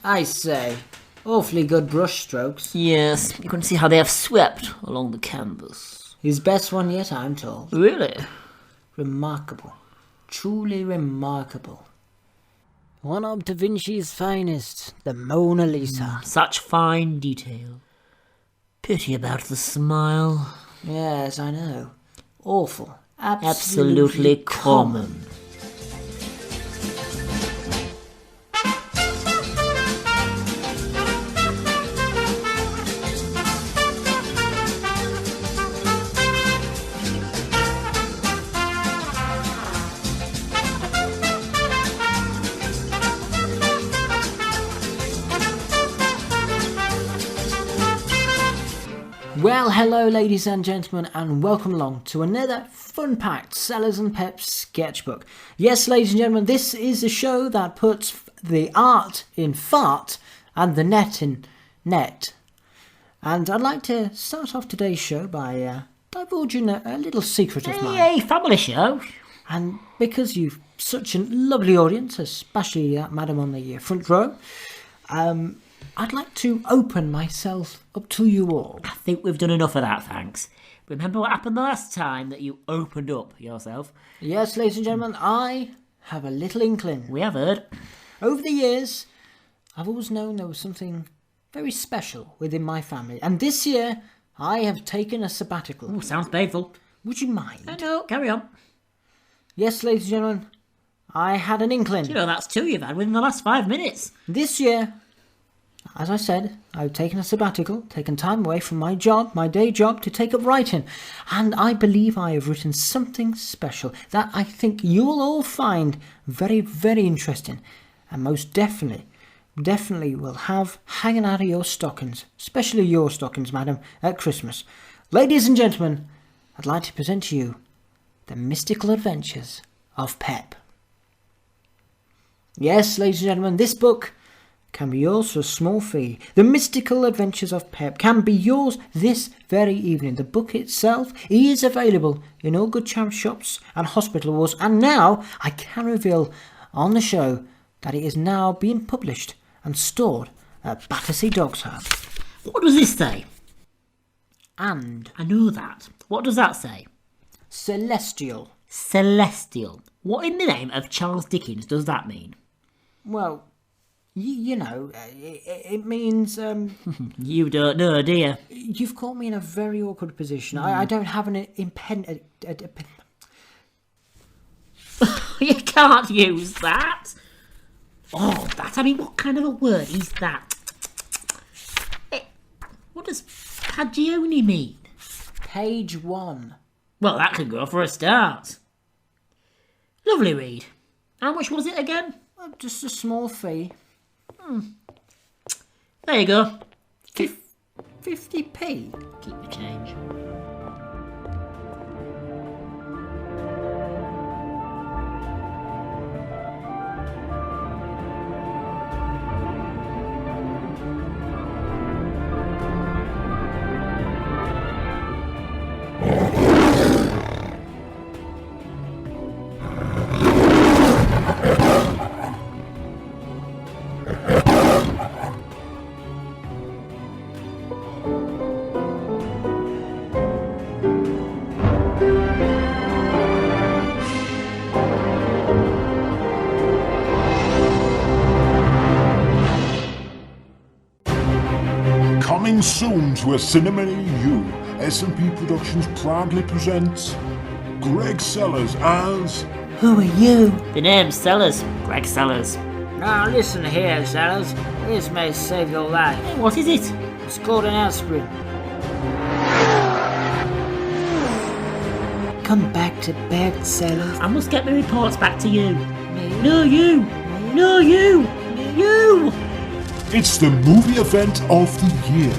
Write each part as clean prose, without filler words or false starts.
I say, awfully good brush strokes. Yes, you can see how they have swept along the canvas. His best one yet, I'm told. Really? Remarkable. Truly remarkable. One of Da Vinci's finest, the Mona Lisa. Such fine detail. Pity about the smile. Yes, I know. Awful. Absolutely common. Well, hello ladies and gentlemen, and welcome along to another fun-packed Sellers and Pepp sketchbook. Yes, ladies and gentlemen, this is a show that puts the art in fart and the net in net. And I'd like to start off today's show by divulging a little secret of mine. Hey, family show. And because you've such a lovely audience, especially that madam on the front row, I'd like to open myself up to you all. I think we've done enough of that, thanks. Remember what happened the last time that you opened up yourself? Yes, ladies and gentlemen, I have a little inkling. We have heard. Over the years, I've always known there was something very special within my family. And this year, I have taken a sabbatical. Ooh, sounds painful. Would you mind? No, carry on. Yes, ladies and gentlemen, I had an inkling. You know, that's two you've had within the last 5 minutes. This year, as I said, I've taken a sabbatical, taken time away from my job, my day job, to take up writing. And I believe I have written something special that I think you'll all find very, very interesting. And most definitely will have hanging out of your stockings, especially your stockings, madam, at Christmas. Ladies and gentlemen, I'd like to present to you the mystical adventures of Pepp. Yes, ladies and gentlemen, this book can be yours for a small fee. The Mystical Adventures of Pepp can be yours this very evening. The book itself is available in all good charity shops and hospital wards, and now I can reveal on the show that it is now being published and stored at Battersea Dogs Hub. What does this say? And I know that. What does that say? Celestial. Celestial. What in the name of Charles Dickens does that mean? Well, you know, it means... You don't know, do you? You've caught me in a very awkward position. I don't have an You can't use that. Oh, I mean, what kind of a word is that? What does Pagioni mean? Page 1. Well, that could go for a start. Lovely read. How much was it again? Just a small fee. There you go. 50p. Keep the change. Coming soon to a cinema near you, S&P Productions proudly presents Greg Sellers as... Who are you? The name's Sellers. Greg Sellers. Now listen here, Sellers. This may save your life. Hey, what is it? It's called an aspirin. Come back to bed, Sellers. I must get my reports back to you. Me? No, you. No, you. You. It's the movie event of the year.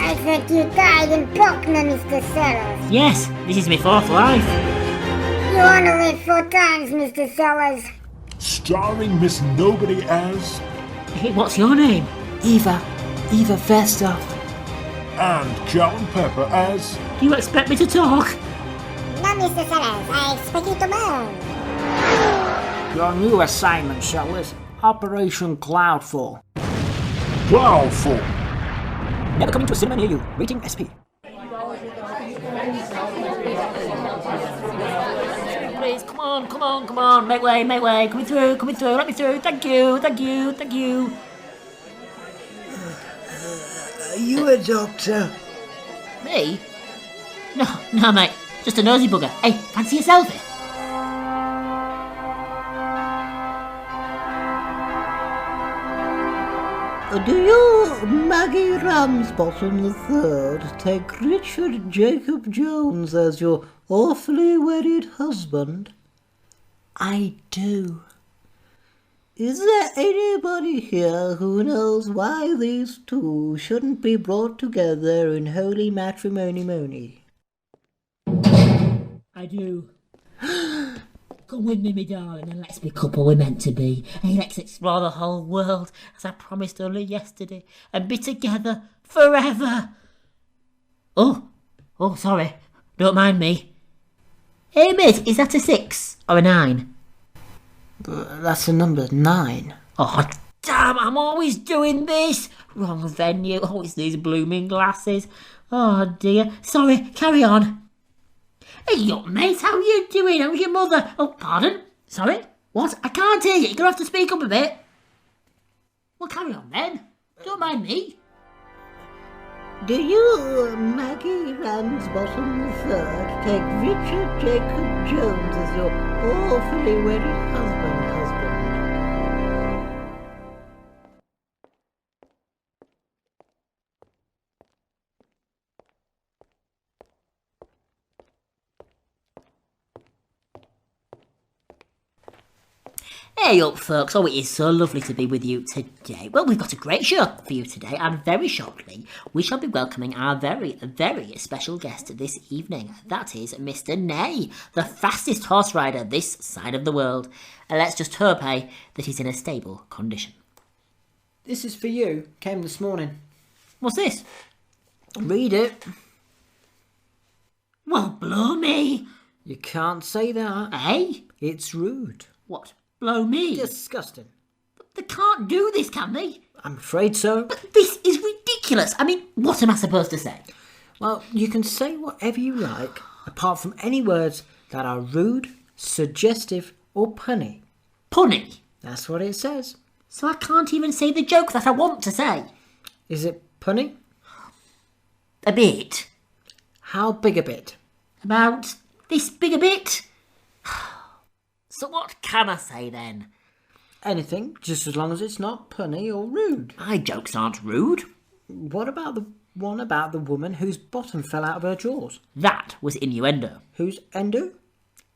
I think you died in Buckner, Mr. Sellers. Yes, this is my fourth life. You only live 4 times, Mr. Sellers. Starring Miss Nobody as... Hey, what's your name? Eva Vestoff. And Callum Pepper as... Do you expect me to talk? No, Mr. Sellers, I expect you to moan. Your new assignment, Sellers. Operation Cloudfall. Cloudfall. Never coming to a cinema near you. Rating SP. Please, come on. Make way. Coming through. Let me through. Thank you. Are you a doctor? Me? No, mate. Just a nosy bugger. Hey, fancy a selfie? Do you, Maggie Ramsbottom III, take Richard Jacob Jones as your awfully wedded husband? I do. Is there anybody here who knows why these two shouldn't be brought together in holy matrimony? I do. Come with me, darling, and let's be couple we're meant to be. Hey, let's explore the whole world, as I promised only yesterday, and be together forever. Oh, sorry. Don't mind me. Hey, mate, is that a 6 or a 9? That's the number 9. Oh, damn, I'm always doing this. Wrong venue. Oh, it's these blooming glasses. Oh, dear. Sorry, carry on. Hey, up, mate, how you doing? How's your mother? Oh, pardon? Sorry? What? I can't hear you. You're going to have to speak up a bit. Well, carry on then. Don't mind me. Do you, Maggie Ramsbottom III, take Richard Jacob Jones as your awfully wedded husband? Hey up, folks. Oh, it is so lovely to be with you today. Well, we've got a great show for you today, and very shortly we shall be welcoming our very, very special guest this evening. That is Mr. Ney, the fastest horse rider this side of the world. Let's just hope, hey, that he's in a stable condition. This is for you. Came this morning. What's this? Read it. Well, blow me. You can't say that. Hey? It's rude. What? Blow me? Disgusting. They can't do this, can they? I'm afraid so. But this is ridiculous. I mean, what am I supposed to say? Well, you can say whatever you like, apart from any words that are rude, suggestive, or punny. Punny? That's what it says. So I can't even say the joke that I want to say. Is it punny? A bit. How big a bit? About this big a bit. So what can I say then? Anything, just as long as it's not punny or rude. My jokes aren't rude. What about the one about the woman whose bottom fell out of her drawers? That was innuendo. Whose endo?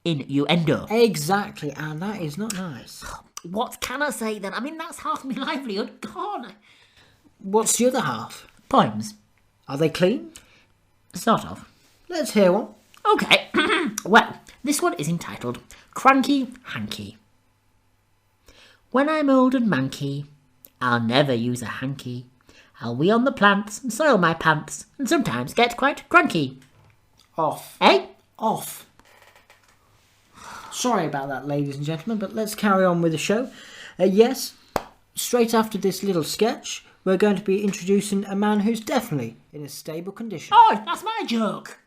Innuendo. Exactly, and that is not nice. What can I say then? I mean, that's half my livelihood gone. What's the other half? Poems. Are they clean? Sort of. Let's hear one. Okay. Well, this one is entitled Cranky Hanky. When I'm old and manky, I'll never use a hanky. I'll wee on the plants and soil my pants and sometimes get quite cranky. Off. Eh? Off. Sorry about that, ladies and gentlemen, but let's carry on with the show. Yes, straight after this little sketch, we're going to be introducing a man who's definitely in a stable condition. Oh, that's my joke.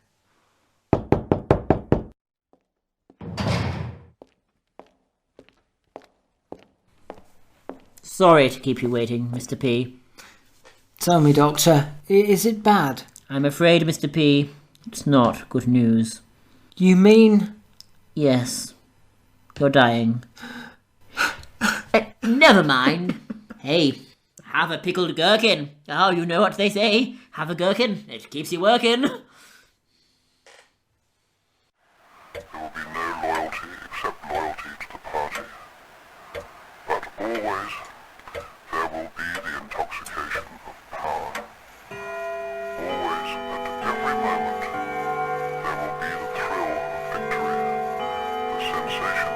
Sorry to keep you waiting, Mr. P. Tell me, Doctor, is it bad? I'm afraid, Mr. P, it's not good news. You mean... Yes, you're dying. Never mind. Hey, have a pickled gherkin. Oh, you know what they say. Have a gherkin, it keeps you working. There will be no loyalty except loyalty to the party. But always there will be the intoxication of power. Always, at every moment, there will be the thrill of victory, the sensation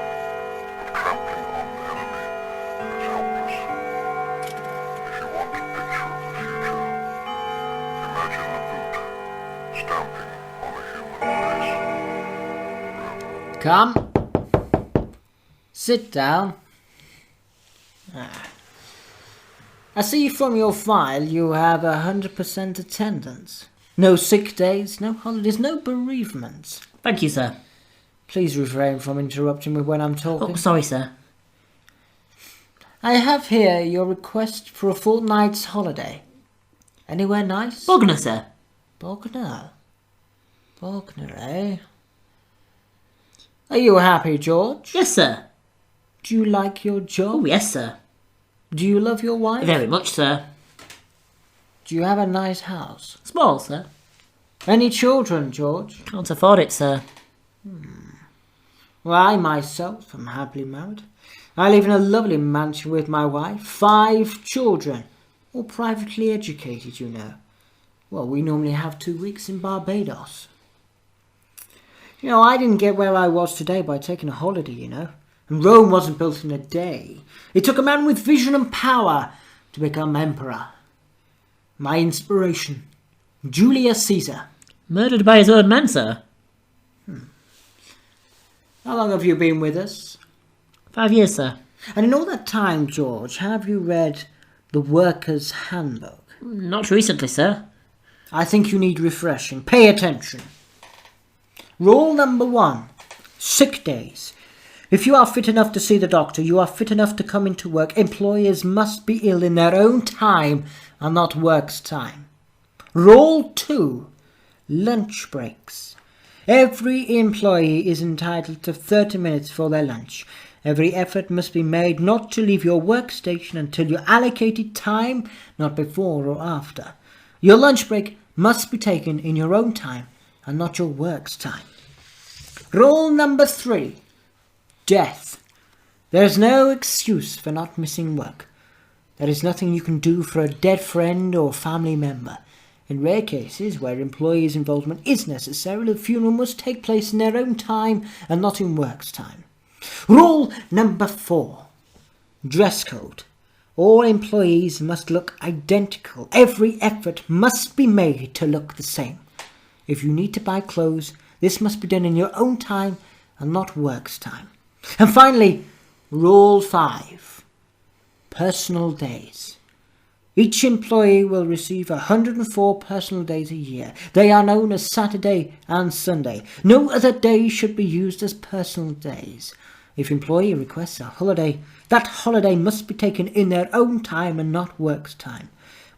of trampling on the enemy as helpless. If you want a picture of the future, imagine a boot stamping on a human face. Come. Sit down. I see from your file you have 100% attendance. No sick days, no holidays, no bereavements. Thank you, sir. Please refrain from interrupting me when I'm talking. Oh, sorry, sir. I have here your request for a fortnight's holiday. Anywhere nice? Bognor, sir. Bognor, eh? Are you happy, George? Yes, sir. Do you like your job? Oh, yes, sir. Do you love your wife? Very much, sir. Do you have a nice house? Small, sir. Any children, George? Can't afford it, sir. Well, I myself am happily married. I live in a lovely mansion with my wife, 5 children, all privately educated, you know. Well, we normally have 2 weeks in Barbados. You know, I didn't get where I was today by taking a holiday, you know. And Rome wasn't built in a day. It took a man with vision and power to become emperor. My inspiration, Julius Caesar. Murdered by his own men, sir. How long have you been with us? 5 years, sir. And in all that time, George, have you read The Worker's Handbook? Not recently, sir. I think you need refreshing. Pay attention. Rule number 1, sick days. If you are fit enough to see the doctor, you are fit enough to come into work. Employers must be ill in their own time and not work's time. Rule 2, lunch breaks. Every employee is entitled to 30 minutes for their lunch. Every effort must be made not to leave your workstation until your allocated time, not before or after. Your lunch break must be taken in your own time and not your work's time. Rule number 3, death. There is no excuse for not missing work. There is nothing you can do for a dead friend or family member. In rare cases where employees' involvement is necessary, the funeral must take place in their own time and not in work's time. Rule number 4, dress code. All employees must look identical. Every effort must be made to look the same. If you need to buy clothes, this must be done in your own time and not work's time. And finally, Rule 5, personal days. Each employee will receive 104 personal days a year. They are known as Saturday and Sunday. No other day should be used as personal days. If employee requests a holiday, that holiday must be taken in their own time and not work's time.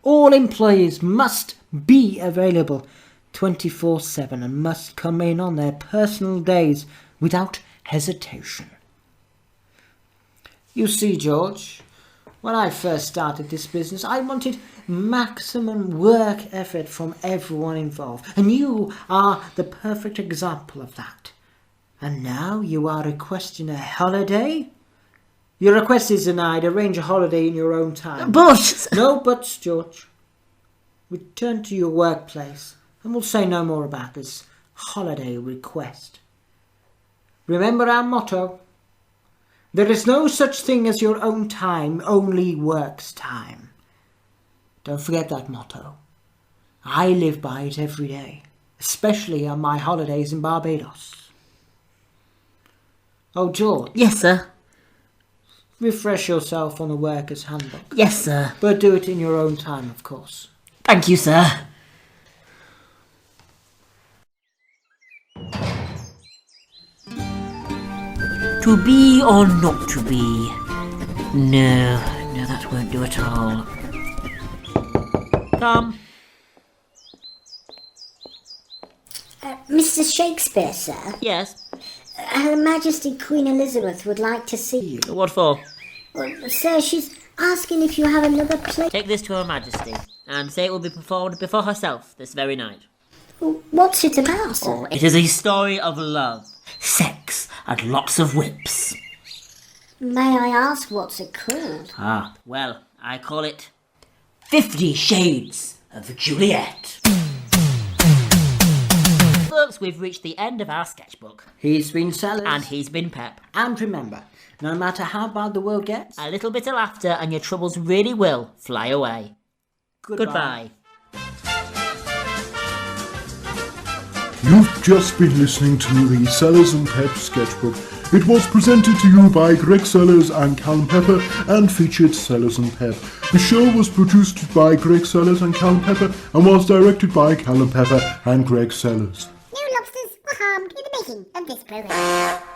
All employees must be available 24/7 and must come in on their personal days without hesitation. You see, George, when I first started this business, I wanted maximum work effort from everyone involved, and you are the perfect example of that. And now you are requesting a holiday? Your request is denied. Arrange a holiday in your own time. But... No buts, George. Return to your workplace, and we'll say no more about this holiday request. Remember our motto. There is no such thing as your own time, only work's time. Don't forget that motto. I live by it every day, especially on my holidays in Barbados. Oh, George. Yes, sir. Refresh yourself on the Worker's Handbook. Yes, sir. But do it in your own time, of course. Thank you, sir. To be or not to be? No, that won't do at all. Come. Mr. Shakespeare, sir. Yes. Her Majesty Queen Elizabeth would like to see you. What for? Well, sir, she's asking if you have another play. Take this to Her Majesty, and say it will be performed before herself this very night. Well, what's it about, sir? Oh, it is a story of love, sex, and lots of whips. May I ask what's it called? Ah, well, I call it 50 Shades of Juliet. Folks, we've reached the end of our sketchbook. He's been Sellers. And he's been Pepp. And remember, no matter how bad the world gets, A little bit of laughter and your troubles really will fly away. Goodbye. You've just been listening to the Sellers and Pepp sketchbook It was presented to you by Greg Sellers and Callum Pepper and featured Sellers and Pepp. The show was produced by Greg Sellers and Callum Pepper and was directed by Callum Pepper and Greg Sellers. No lobsters were harmed in the making of this program.